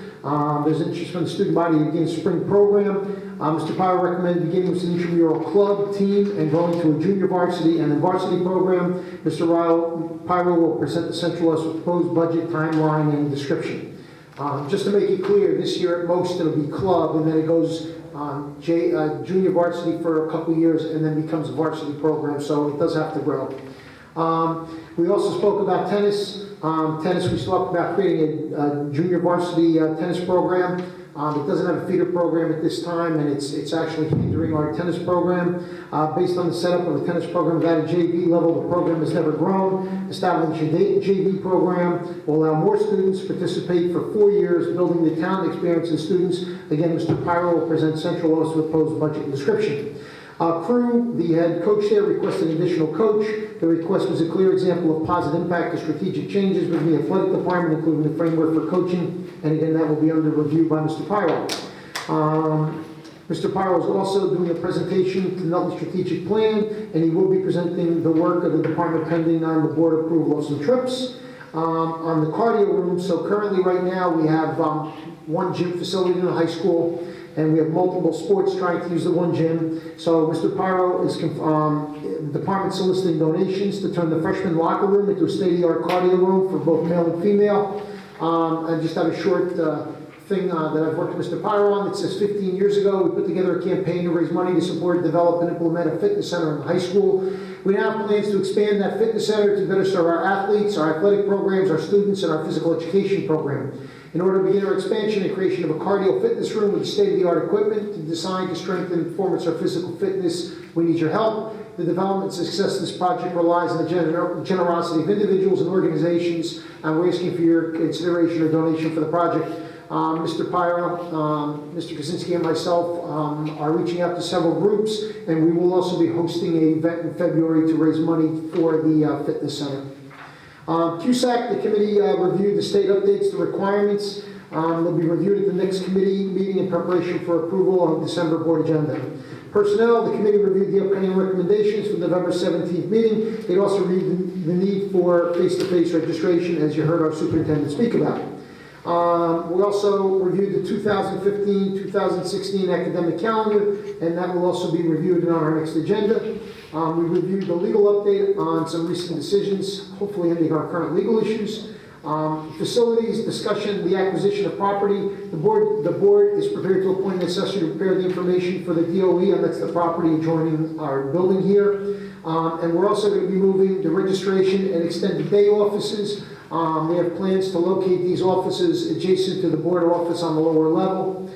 There's interest from the student body to begin a spring program. Mr. Pyro recommended beginning with an intramural club team and going to a junior varsity and then varsity program. Mr. Pyro will present the central office with proposed budget, timeline, and description. Just to make it clear, this year at most it'll be club, and then it goes junior varsity for a couple years and then becomes a varsity program, so it does have to grow. We also spoke about tennis. We talked about creating a junior varsity tennis program. It doesn't have a feeder program at this time, and it's actually hindering our tennis program. Based on the setup of the tennis program without a JV level, the program has never grown. Establishing a JV program will allow more students to participate for 4 years, building the talent, experience, and students. Again, Mr. Pyro will present central office with proposed budget and description. Crew, the head coach there, requested an additional coach. The request was a clear example of positive impact of strategic changes within the athletic department, including the framework for coaching. And again, that will be under review by Mr. Pyro. Mr. Pyro is also doing a presentation to Nutley Strategic Plan, and he will be presenting the work of the department pending on the board approval of some trips. On the cardio room, so currently right now we have one gym facility in the high school, and we have multiple sports trying to use the one gym. So Mr. Pyro is, the department soliciting donations to turn the freshman locker room into a state-of-the-art cardio room for both male and female. I just have a short thing that I've worked with Mr. Pyro on. It says 15 years ago, we put together a campaign to raise money to support, develop, and implement a fitness center in the high school. We now have plans to expand that fitness center to better serve our athletes, our athletic programs, our students, and our physical education program. In order to begin our expansion and creation of a cardio fitness room with state-of-the-art equipment designed to strengthen and performance our physical fitness, we need your help. The development and success of this project relies on the generosity of individuals and organizations, and we're asking for your consideration or donation for the project. Mr. Pyra, Mr. Kaczynski, and myself are reaching out to several groups, and we will also be hosting an event in February to raise money for the fitness center. CUSAC, the committee reviewed the state updates to requirements. They'll be reviewed at the next committee meeting in preparation for approval on December board agenda. Personnel, the committee reviewed the upcoming recommendations for the November 17th meeting. They also reviewed the need for face-to-face registration, as you heard our superintendent speak about. We also reviewed the 2015-2016 academic calendar, and that will also be reviewed on our next agenda. We reviewed the legal update on some recent decisions, hopefully ending our current legal issues. Facilities, discussion, the acquisition of property. The board is prepared to appoint an assessor to prepare the information for the DOE, and that's the property adjoining our building here. And we're also going to be moving the registration and extended day offices. We have plans to locate these offices adjacent to the board office on the lower level.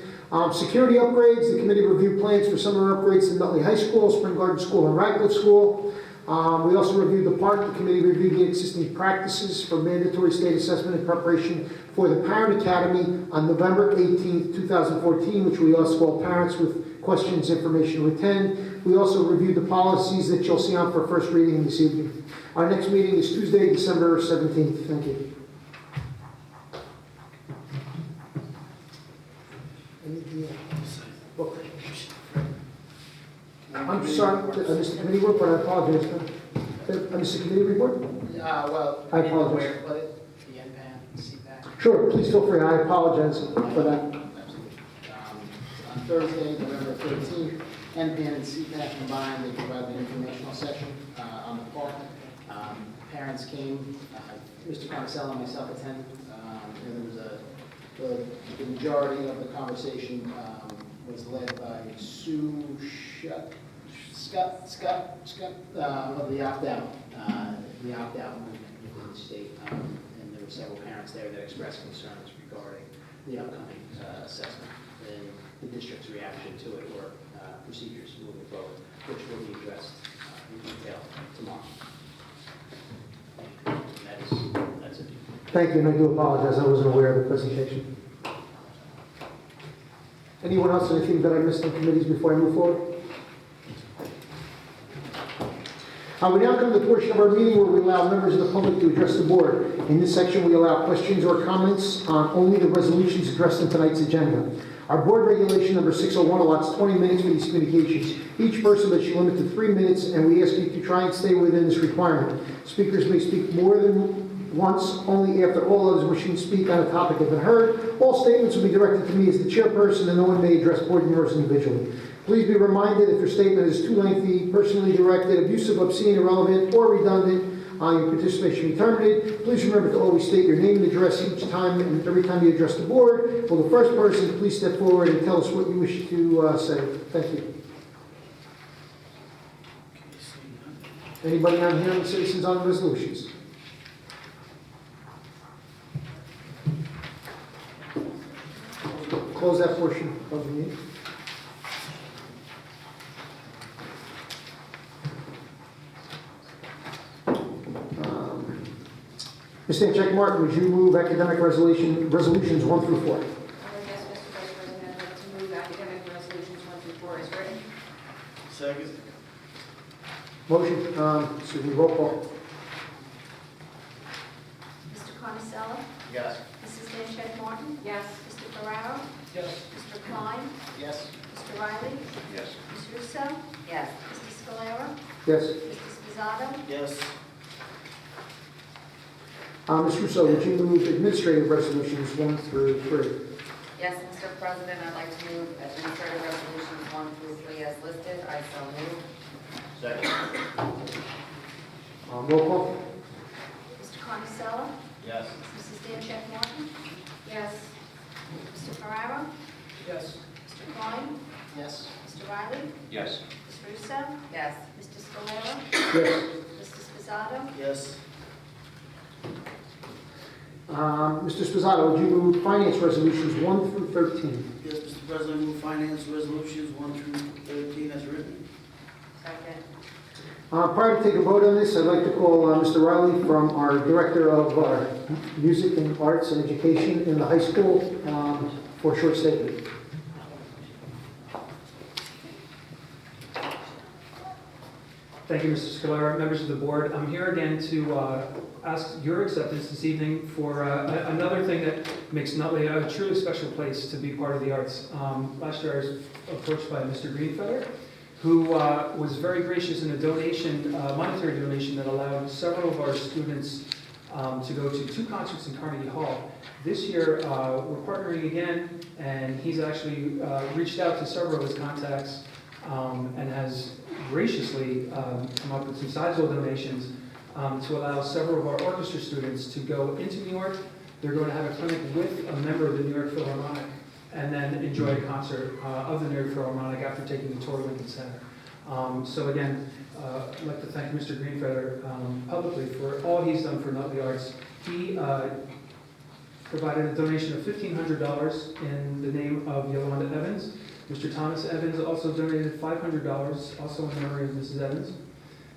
Security upgrades, the committee reviewed plans for summer upgrades to Nutley High School, Spring Garden School, and Radcliffe School. We also reviewed the park. The committee reviewed the existing practices for mandatory state assessment in preparation for the Parent Academy on November 18th, 2014, which we asked all parents with questions, information to attend. We also reviewed the policies that you'll see on for first reading this evening. Our next meeting is Tuesday, December 17th. Thank you. I'm sorry, I missed the committee report, but I apologize. I missed the committee report? Well, I apologize. The NPAN, CPAC. Sure, please feel free. I apologize for that. On Thursday, November 13th, NPAN and CPAC combined, they provided an informational session on the park. Parents came, Mr. Carnicella and myself attended, and there was the majority of the conversation was led by Sue Scott of the opt-out movement within the state. And there were several parents there that expressed concerns regarding the upcoming assessment and the district's reaction to it or procedures moving forward, which will be addressed in detail tomorrow. And that's it. Thank you, and I do apologize. I wasn't aware of the presentation. Anyone else, anything that I missed in committees before I move forward? We now come to the portion of our meeting where we allow members of the public to address the board. In this section, we allow questions or comments on only the resolutions addressed in tonight's agenda. Our board regulation number 601 allots 20 minutes for these communications. Each person that should limit to 3 minutes, and we ask you to try and stay within this requirement. Speakers may speak more than once, only after all others wishing to speak on a topic have been heard. All statements will be directed to me as the chairperson, and no one may address board members individually. Please be reminded if your statement is too lengthy, personally directed, abusive, obscene, irrelevant, or redundant, your participation be terminated. Please remember to always state your name and address each time and every time you address the board. Will the first person please step forward and tell us what you wish to say? Thank you. Anybody on here, on citizens on resolutions? Close that portion of the meeting. Ms. Stanchek Martin, would you move academic resolutions 1 through 4? Yes, Mr. Vice President, I'd like to move academic resolutions 1 through 4 as written. Second. Motion, roll call. Mr. Carnicella? Yes. Mrs. Stanchek Martin? Yes. Mr. Ferraro? Yes. Mr. Klein? Yes. Mr. Riley? Yes. Ms. Russo? Yes. Mr. Scalera? Yes. Mr. Sposato? Yes. Ms. Russo, would you move administrative resolutions 1 through 3? Yes, Mr. President, I'd like to move administrative resolutions 1 through 3 as listed. I so move. Second. Roll call. Mr. Carnicella? Yes. Mrs. Stanchek Martin? Yes. Mr. Ferraro? Yes. Mr. Klein? Yes. Mr. Riley? Yes. Ms. Russo? Yes. Mr. Scalera? Yes. Mr. Sposato? Yes. Mr. Sposato, would you move finance resolutions 1 through 13? Yes, Mr. President, I move finance resolutions 1 through 13 as written. Second. Prior to taking a vote on this, I'd like to call Mr. Riley from our Director of Music and Arts and Education in the high school for a short statement. Thank you, Mr. Scalera. Members of the board, I'm here again to ask your acceptance this evening for another thing that makes Nutley a truly special place to be part of the arts. Last year I was approached by Mr. Greenfeather, who was very gracious in a donation, monetary donation that allowed several of our students to go to 2 concerts in Carnegie Hall. This year, we're partnering again, and he's actually reached out to several of his contacts and has graciously come up with some sizable donations to allow several of our orchestra students to go into New York. They're going to have a clinic with a member of the New York Philharmonic and then enjoy a concert of the New York Philharmonic after taking the tour of Lincoln Center. So again, I'd like to thank Mr. Greenfeather publicly for all he's done for Nutley Arts. He provided a donation of $1,500 in the name of Yolanda Evans. Mr. Thomas Evans also donated $500, also in memory of Mrs. Evans.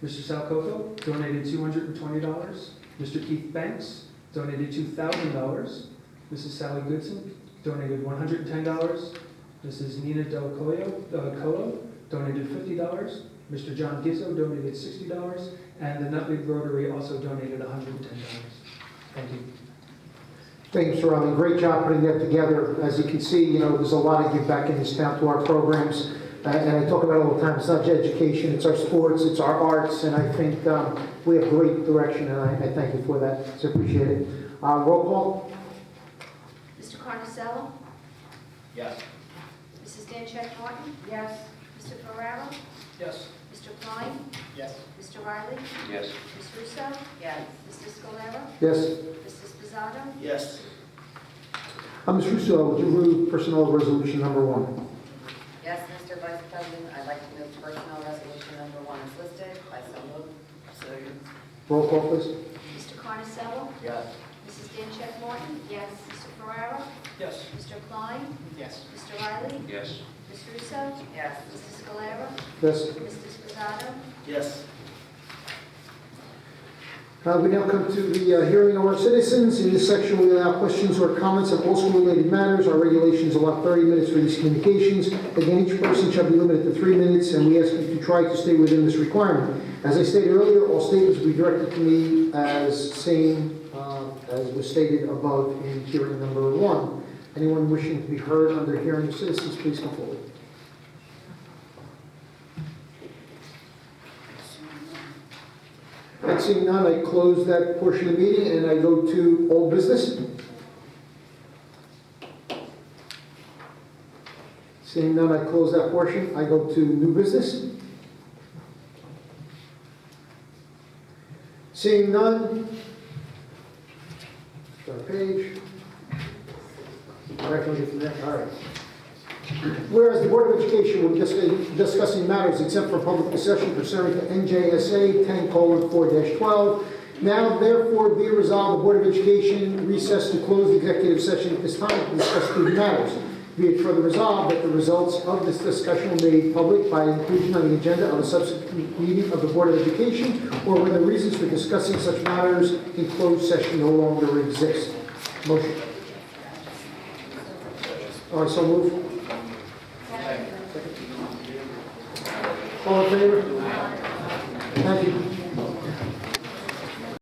Mr. Salcoco donated $220. Mr. Keith Banks donated $2,000. Mrs. Sally Goodson donated $110. Mrs. Nina Del Colo donated $50. Mr. John Gizzo donated $60. And the Nutley Rotary also donated $110. Thank you. Thank you, Mr. Riley. Great job putting that together. As you can see, there's a lot of give back in this town to our programs. And I talk about it all the time. It's not just education, it's our sports, it's our arts. And I think we have great direction, and I thank you for that. So appreciate it. Roll call. Mr. Carnicello? Yes. Mrs. Dancheck Norton? Yes. Mr. Ferraro? Yes. Mr. Klein? Yes. Mr. Riley? Yes. Ms. Russo? Yes. Mr. Scalera? Yes. Mr. Sposato? Yes. Ms. Russo, would you move personnel resolution number 1? Yes, Mr. Vice President, I'd like to move personnel resolution number 1 is listed. I so move. Second. Roll call, please. Mr. Carnicello? Yes. Mrs. Dancheck Norton? Yes. Mr. Ferraro? Yes. Mr. Klein? Yes. Mr. Riley? Yes. Ms. Russo? Yes. Mr. Scalera? Yes. Mr. Sposato? Yes. We now come to the hearing of our citizens. In this section, we allow questions or comments on all school-related matters. Our regulations allow 30 minutes for these communications. Again, each person shall be limited to 3 minutes, and we ask you to try to stay within this requirement. As I stated earlier, all statements will be directed to me as was stated above in hearing number 1. Anyone wishing to be heard under hearing of citizens, please come forward. And seeing none, I close that portion of the meeting and I go to old business. Seeing none, I close that portion. I go to new business. Seeing none, start page. Back on from there. All right. Whereas the Board of Education will be discussing matters except for public discussion pursuant to NJSA 10:4-12. Now, therefore, be resolved, the Board of Education recessed to close the executive session at this time to discuss student matters. Be it further resolved that the results of this discussion will be made public by inclusion on the agenda of a subsequent meeting of the Board of Education, or when the reasons for discussing such matters in closed session no longer exist. Motion. All right, so move. All in favor? Thank you.